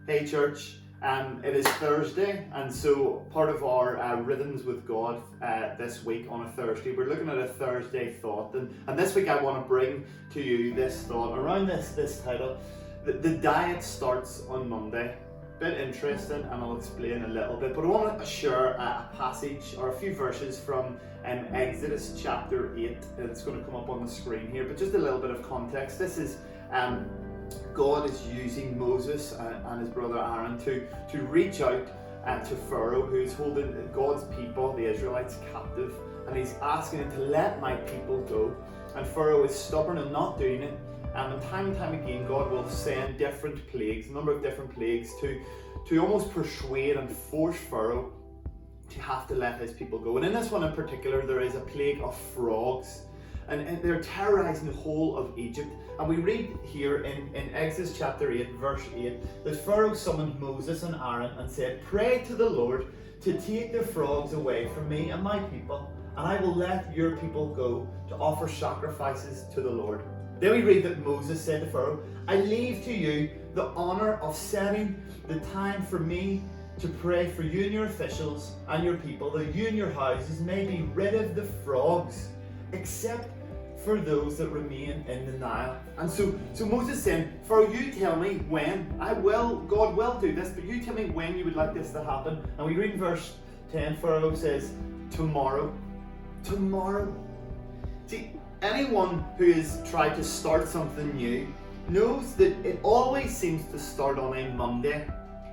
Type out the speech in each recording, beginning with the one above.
Hey church, it is Thursday, and so part of our Rhythms with God this week on a Thursday, we're looking at a Thursday thought, and this week I want to bring to you this thought around this title. The diet starts on Monday. Bit interesting, and I'll explain a little bit, but I want to share a passage or a few verses from Exodus chapter 8. It's going to come up on the screen here, but just a little bit of context. This is God is using Moses and his brother Aaron to reach out to Pharaoh, who's holding God's people, the Israelites, captive, and he's asking him to let my people go. And Pharaoh is stubborn and not doing it. And time again, God will send different plagues, a number of different plagues, to almost persuade and force Pharaoh to have to let his people go. And in this one in particular, there is a plague of frogs. And they're terrorizing the whole of Egypt. And we read here in Exodus chapter 8, verse 8, that Pharaoh summoned Moses and Aaron and said, "Pray to the Lord to take the frogs away from me and my people, and I will let your people go to offer sacrifices to the Lord." Then we read that Moses said to Pharaoh, "I leave to you the honor of setting the time for me to pray for you and your officials and your people, that you and your houses may be rid of the frogs, except for those that remain in the Nile." And so Moses said, "Pharaoh, you tell me when. God will do this, but you tell me when you would like this to happen." And we read in verse 10, Pharaoh says, "Tomorrow." Tomorrow. See, anyone who has tried to start something new knows that it always seems to start on a Monday.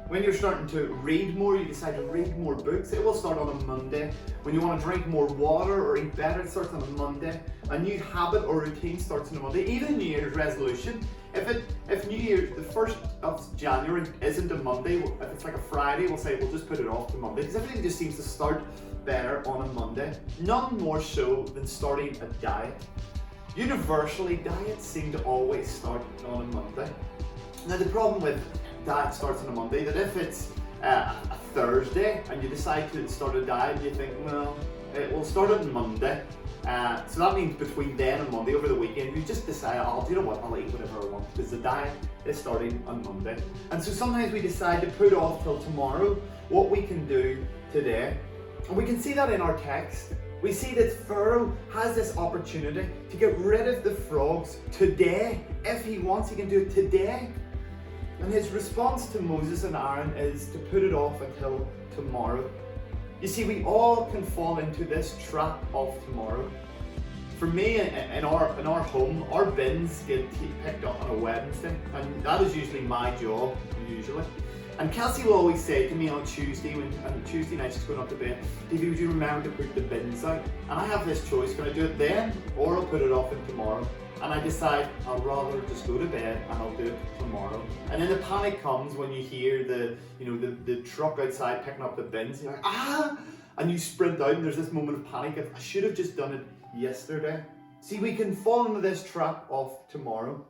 When you're starting to read more, you decide to read more books, it will start on a Monday. When you want to drink more water or eat better, it starts on a Monday. A new habit or routine starts on a Monday. Even a New Year's resolution, if New Year's, the 1st of January isn't a Monday, if it's like a Friday, we'll say we'll just put it off to Monday, because everything just seems to start better on a Monday. None more so than starting a diet. Universally, diets seem to always start on a Monday. Now the problem with diet starts on a Monday, that if it's a Thursday and you decide to start a diet, you think, well, it will start on Monday. So that means between then and Monday, over the weekend, you just decide, I'll eat whatever I want, because the diet is starting on Monday. And so sometimes we decide to put off till tomorrow what we can do today. And we can see that in our text. We see that Pharaoh has this opportunity to get rid of the frogs today. If he wants, he can do it today. And his response to Moses and Aaron is to put it off until tomorrow. You see, we all can fall into this trap of tomorrow. For me, in our home, our bins get picked up on a Wednesday, and that is usually my job, usually. And Kelsey will always say to me on Tuesday, on Tuesday night she's going up to bed, "Davey, would you remember to put the bins out?" And I have this choice, can I do it then, or I'll put it off in tomorrow? And I decide I'll rather just go to bed and I'll do it tomorrow. And then the panic comes when you hear the truck outside picking up the bins. You're like, ah! And you sprint out, and there's this moment of panic of, I should have just done it yesterday. See, we can fall into this trap of tomorrow.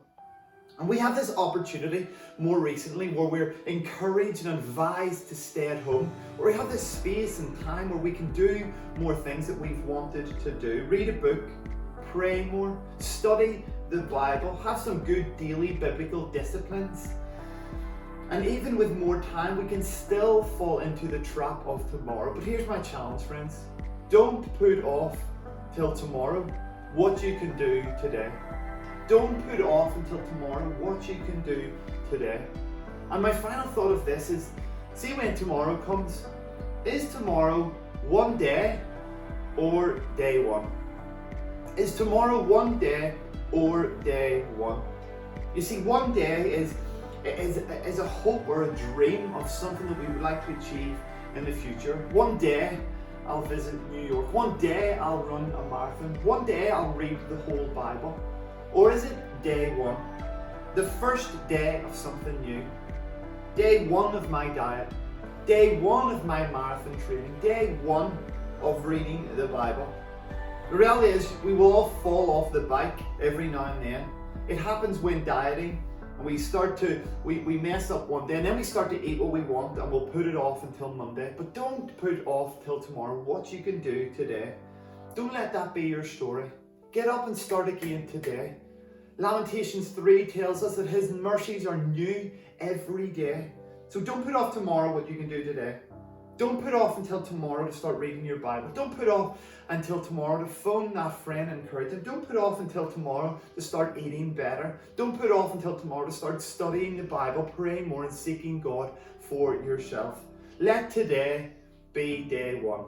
And we have this opportunity more recently where we're encouraged and advised to stay at home, where we have this space and time where we can do more things that we've wanted to do. Read a book, pray more, study the Bible, have some good daily biblical disciplines. And even with more time, we can still fall into the trap of tomorrow. But here's my challenge, friends. Don't put off till tomorrow what you can do today. Don't put off until tomorrow what you can do today. And my final thought of this is, see when tomorrow comes, is tomorrow one day or day one? Is tomorrow one day or day one? You see, one day is a hope or a dream of something that we would like to achieve in the future. One day I'll visit New York. One day I'll run a marathon. One day I'll read the whole Bible. Or is it day one? The first day of something new. Day one of my diet. Day one of my marathon training. Day one of reading the Bible. The reality is, we will all fall off the bike every now and then. It happens when dieting, and we mess up one day, and then we start to eat what we want, and we'll put it off until Monday. But don't put off till tomorrow what you can do today. Don't let that be your story. Get up and start again today. Lamentations 3 tells us that his mercies are new every day. So don't put off tomorrow what you can do today. Don't put off until tomorrow to start reading your Bible. Don't put off until tomorrow to phone that friend and encourage them. Don't put off until tomorrow to start eating better. Don't put off until tomorrow to start studying the Bible, praying more and seeking God for yourself. Let today be day one.